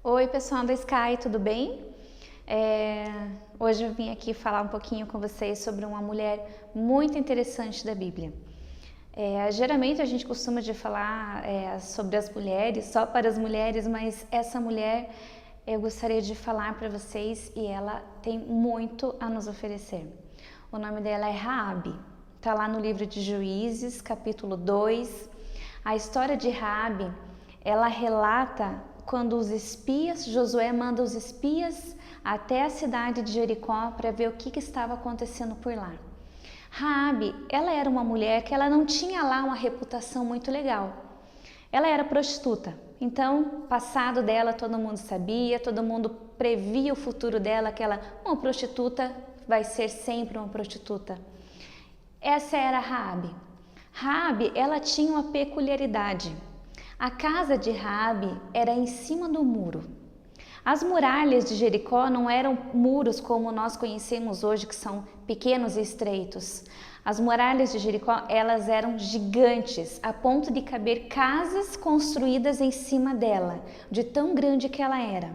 Oi, pessoal da Sky, tudo bem? Hoje eu vim aqui falar um pouquinho com vocês sobre uma mulher muito interessante da Bíblia. Geralmente a gente costuma de falar sobre as mulheres, só para as mulheres, mas essa mulher eu gostaria de falar para vocês e ela tem muito a nos oferecer. O nome dela é Raabe, está lá no livro de Juízes, capítulo 2. A história de Raabe, ela relata quando Josué manda os espias até a cidade de Jericó para ver o que estava acontecendo por lá. Raabe, ela era uma mulher que ela não tinha lá uma reputação muito legal. Ela era prostituta, então passado dela todo mundo sabia, todo mundo previa o futuro dela, que uma prostituta vai ser sempre uma prostituta. Essa era Raabe. Raabe, ela tinha uma peculiaridade. A casa de Raabe era em cima do muro. As muralhas de Jericó não eram muros como nós conhecemos hoje, que são pequenos e estreitos. As muralhas de Jericó, elas eram gigantes, a ponto de caber casas construídas em cima dela, de tão grande que ela era.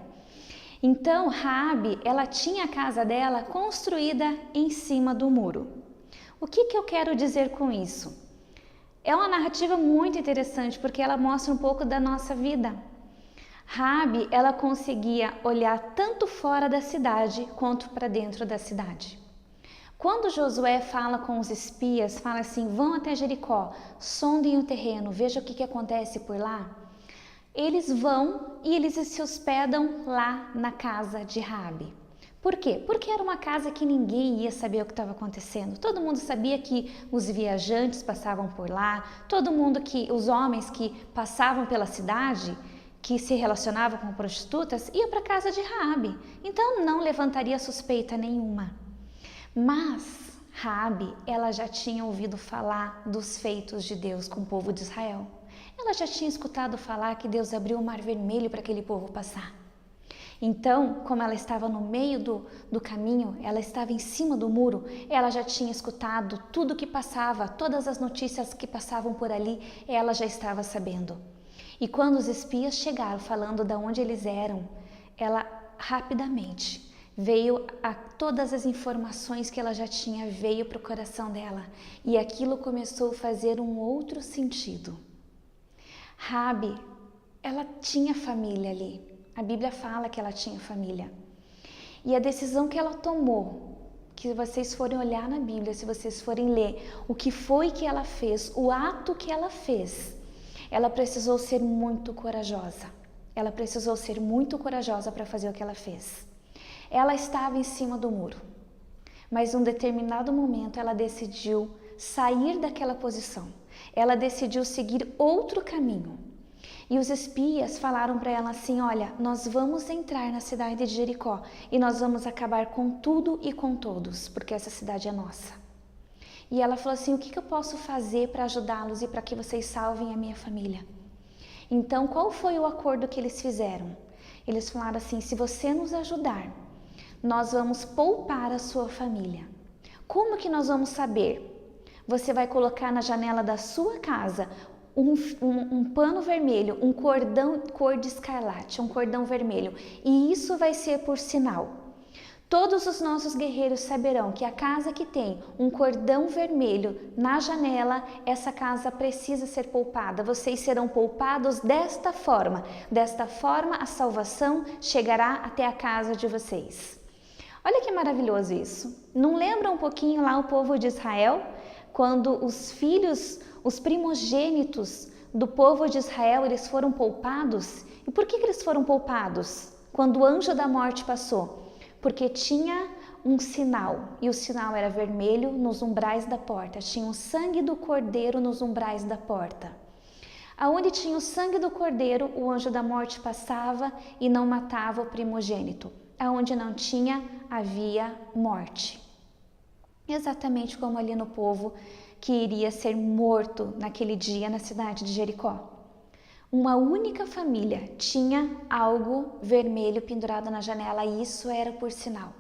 Então, Raabe, ela tinha a casa dela construída em cima do muro. O que eu quero dizer com isso? É uma narrativa muito interessante porque ela mostra um pouco da nossa vida. Raabe, ela conseguia olhar tanto fora da cidade quanto para dentro da cidade. Quando Josué fala com os espias, fala assim: vão até Jericó, sondem o terreno, vejam o que acontece por lá. Eles vão e eles se hospedam lá na casa de Raabe. Por quê? Porque era uma casa que ninguém ia saber o que estava acontecendo. Todo mundo sabia que os viajantes passavam por lá, os homens que passavam pela cidade, que se relacionavam com prostitutas, iam para a casa de Raabe. Então não levantaria suspeita nenhuma. Mas Raabe, ela já tinha ouvido falar dos feitos de Deus com o povo de Israel. Ela já tinha escutado falar que Deus abriu o Mar Vermelho para aquele povo passar. Então, como ela estava no meio do caminho, ela estava em cima do muro, ela já tinha escutado tudo que passava, todas as notícias que passavam por ali, ela já estava sabendo. E quando os espias chegaram falando de onde eles eram, ela rapidamente veio a todas as informações que ela já tinha, veio para o coração dela. E aquilo começou a fazer um outro sentido. Raabe, ela tinha família ali. A Bíblia fala que ela tinha família. E a decisão que ela tomou, que vocês forem olhar na Bíblia, se vocês forem ler o que foi que ela fez, o ato que ela fez, ela precisou ser muito corajosa. Ela precisou ser muito corajosa para fazer o que ela fez. Ela estava em cima do muro, mas em um determinado momento ela decidiu sair daquela posição. Ela decidiu seguir outro caminho. E os espias falaram para ela assim: olha, nós vamos entrar na cidade de Jericó e nós vamos acabar com tudo e com todos, porque essa cidade é nossa. E ela falou assim: o que eu posso fazer para ajudá-los e para que vocês salvem a minha família? Então, qual foi o acordo que eles fizeram? Eles falaram assim: se você nos ajudar, nós vamos poupar a sua família. Como que nós vamos saber? Você vai colocar na janela da sua casa um pano vermelho, um cordão cor de escarlate, um cordão vermelho, e isso vai ser por sinal. Todos os nossos guerreiros saberão que a casa que tem um cordão vermelho na janela, essa casa precisa ser poupada. Vocês serão poupados desta forma. Desta forma, a salvação chegará até a casa de vocês. Olha que maravilhoso isso. Não lembra um pouquinho lá o povo de Israel? Quando os primogênitos do povo de Israel, eles foram poupados. E por que eles foram poupados? Quando o anjo da morte passou? Porque tinha um sinal, e o sinal era vermelho nos umbrais da porta. Tinha o sangue do cordeiro nos umbrais da porta. Aonde tinha o sangue do cordeiro, o anjo da morte passava e não matava o primogênito. Aonde não tinha, havia morte. Exatamente como ali no povo que iria ser morto naquele dia na cidade de Jericó. Uma única família tinha algo vermelho pendurado na janela e isso era por sinal.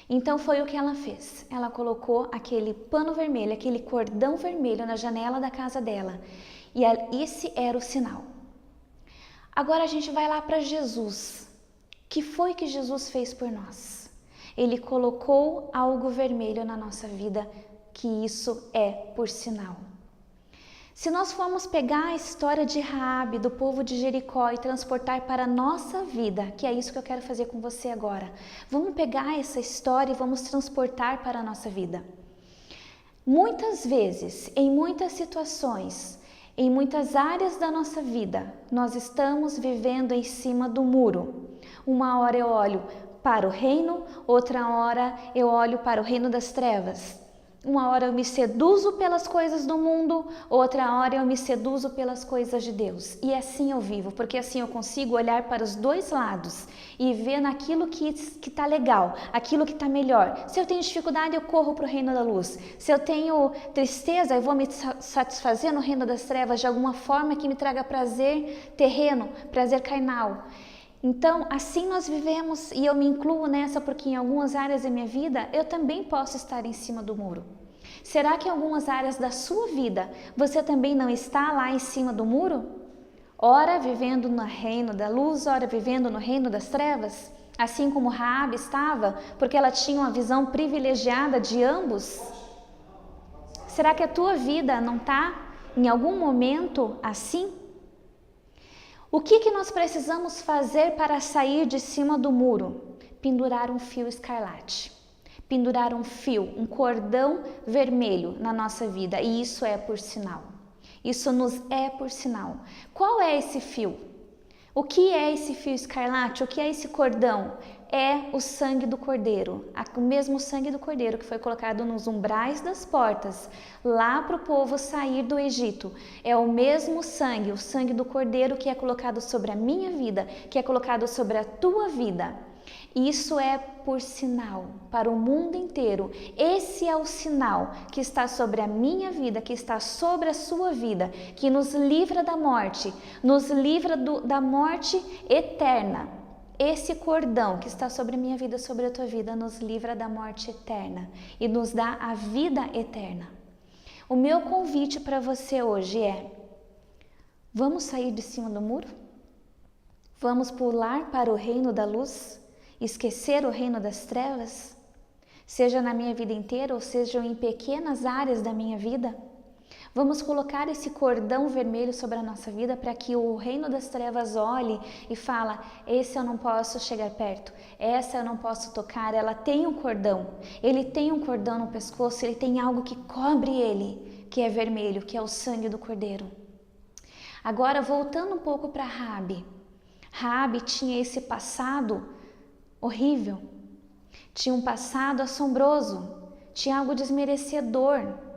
Então foi o que ela fez. Ela colocou aquele pano vermelho, aquele cordão vermelho na janela da casa dela e esse era o sinal. Agora a gente vai lá para Jesus. O que foi que Jesus fez por nós? Ele colocou algo vermelho na nossa vida, que isso é por sinal. Se nós formos pegar a história de Raabe, do povo de Jericó, e transportar para a nossa vida, que é isso que eu quero fazer com você agora. Vamos pegar essa história e vamos transportar para a nossa vida. Muitas vezes, em muitas situações, em muitas áreas da nossa vida, nós estamos vivendo em cima do muro. Uma hora eu olho para o reino, outra hora eu olho para o reino das trevas. Uma hora eu me seduzo pelas coisas do mundo, outra hora eu me seduzo pelas coisas de Deus. E assim eu vivo, porque assim eu consigo olhar para os dois lados e ver naquilo que está legal, aquilo que está melhor. Se eu tenho dificuldade, eu corro para o reino da luz. Se eu tenho tristeza, eu vou me satisfazer no reino das trevas de alguma forma que me traga prazer terreno, prazer carnal. Então, assim nós vivemos, e eu me incluo nessa porque em algumas áreas da minha vida eu também posso estar em cima do muro. Será que em algumas áreas da sua vida você também não está lá em cima do muro? Ora vivendo no reino da luz, ora vivendo no reino das trevas? Assim como Raabe estava, porque ela tinha uma visão privilegiada de ambos? Será que a tua vida não está em algum momento assim? O que nós precisamos fazer para sair de cima do muro? Pendurar um fio escarlate, pendurar um fio, um cordão vermelho na nossa vida, e isso é por sinal. Isso nos é por sinal. Qual é esse fio? O que é esse fio escarlate? O que é esse cordão? É o sangue do Cordeiro, o mesmo sangue do Cordeiro que foi colocado nos umbrais das portas, lá para o povo sair do Egito. É o mesmo sangue, o sangue do Cordeiro que é colocado sobre a minha vida, que é colocado sobre a tua vida. Isso é por sinal para o mundo inteiro. Esse é o sinal que está sobre a minha vida, que está sobre a sua vida, que nos livra da morte, nos livra da morte eterna. Esse cordão que está sobre a minha vida, sobre a tua vida, nos livra da morte eterna e nos dá a vida eterna. O meu convite para você hoje é: vamos sair de cima do muro? Vamos pular para o reino da luz? Esquecer o reino das trevas? Seja na minha vida inteira ou seja em pequenas áreas da minha vida? Vamos colocar esse cordão vermelho sobre a nossa vida para que o reino das trevas olhe e fala: esse eu não posso chegar perto, essa eu não posso tocar, ela tem um cordão, ele tem um cordão no pescoço, ele tem algo que cobre ele, que é vermelho, que é o sangue do Cordeiro. Agora, voltando um pouco para Raabe. Raabe tinha esse passado horrível, tinha um passado assombroso, tinha algo desmerecedor.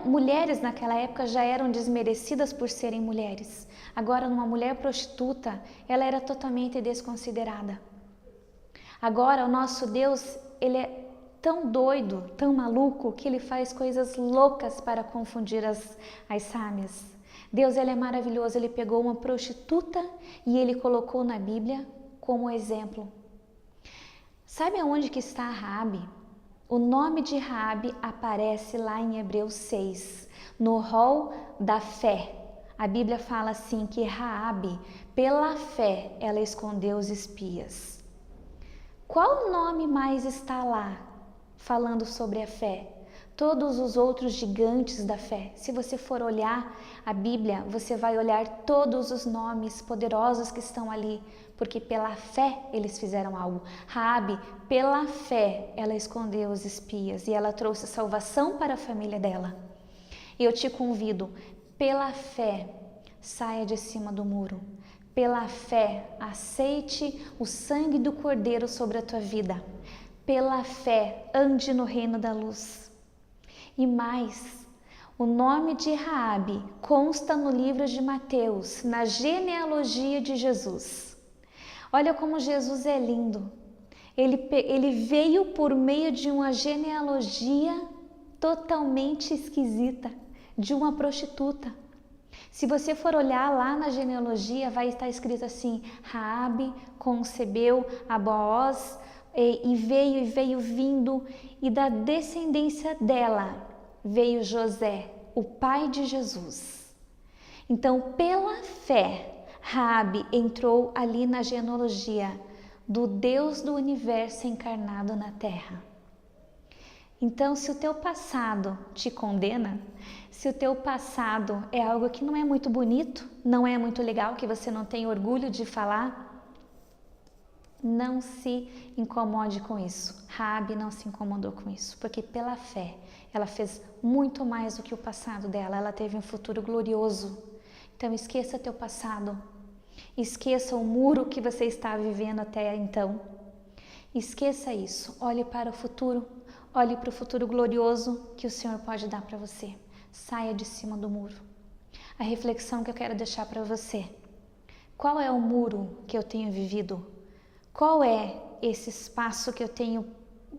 Mulheres naquela época já eram desmerecidas por serem mulheres. Agora, uma mulher prostituta, ela era totalmente desconsiderada. Agora, o nosso Deus, ele é tão doido, tão maluco, que ele faz coisas loucas para confundir as sábias. Deus, ele é maravilhoso, ele pegou uma prostituta e ele colocou na Bíblia como exemplo. Sabe aonde que está Raabe? O nome de Raabe aparece lá em Hebreus 6, no rol da fé. A Bíblia fala assim que Raabe, pela fé, ela escondeu os espias. Qual nome mais está lá falando sobre a fé? Todos os outros gigantes da fé. Se você for olhar a Bíblia, você vai olhar todos os nomes poderosos que estão ali, porque pela fé eles fizeram algo. Raabe, pela fé, ela escondeu os espias e ela trouxe salvação para a família dela. E eu te convido, pela fé, saia de cima do muro. Pela fé, aceite o sangue do Cordeiro sobre a tua vida. Pela fé, ande no reino da luz. E mais, o nome de Raabe consta no livro de Mateus, na genealogia de Jesus. Olha como Jesus é lindo. Ele veio por meio de uma genealogia totalmente esquisita, de uma prostituta. Se você for olhar lá na genealogia, vai estar escrito assim: Raabe concebeu a Booz e veio vindo, e da descendência dela veio José, o pai de Jesus. Então, pela fé, Raabe entrou ali na genealogia do Deus do universo encarnado na terra. Então, se o teu passado te condena, se o teu passado é algo que não é muito bonito, não é muito legal, que você não tem orgulho de falar, não se incomode com isso. Raabe não se incomodou com isso, porque pela fé ela fez muito mais do que o passado dela, ela teve um futuro glorioso. Então esqueça teu passado, esqueça o muro que você está vivendo até então, esqueça isso, olhe para o futuro, olhe para o futuro glorioso que o Senhor pode dar para você. Saia de cima do muro. A reflexão que eu quero deixar para você: qual é o muro que eu tenho vivido? Qual é esse espaço que eu tenho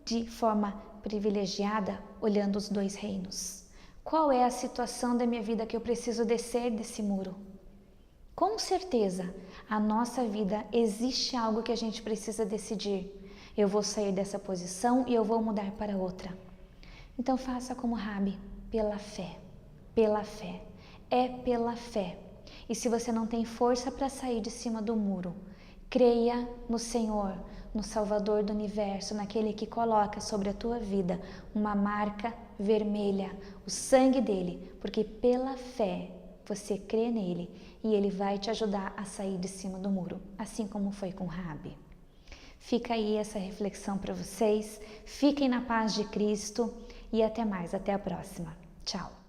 de forma privilegiada, olhando os dois reinos? Qual é a situação da minha vida que eu preciso descer desse muro? Com certeza, a nossa vida existe algo que a gente precisa decidir. Eu vou sair dessa posição e eu vou mudar para outra. Então faça como Raabe, pela fé. Pela fé. É pela fé. E se você não tem força para sair de cima do muro, creia no Senhor, no Salvador do Universo, naquele que coloca sobre a tua vida uma marca vermelha, o sangue dele, porque pela fé você crê nele e ele vai te ajudar a sair de cima do muro, assim como foi com Raabe. Fica aí essa reflexão para vocês, fiquem na paz de Cristo e até mais, até a próxima. Tchau!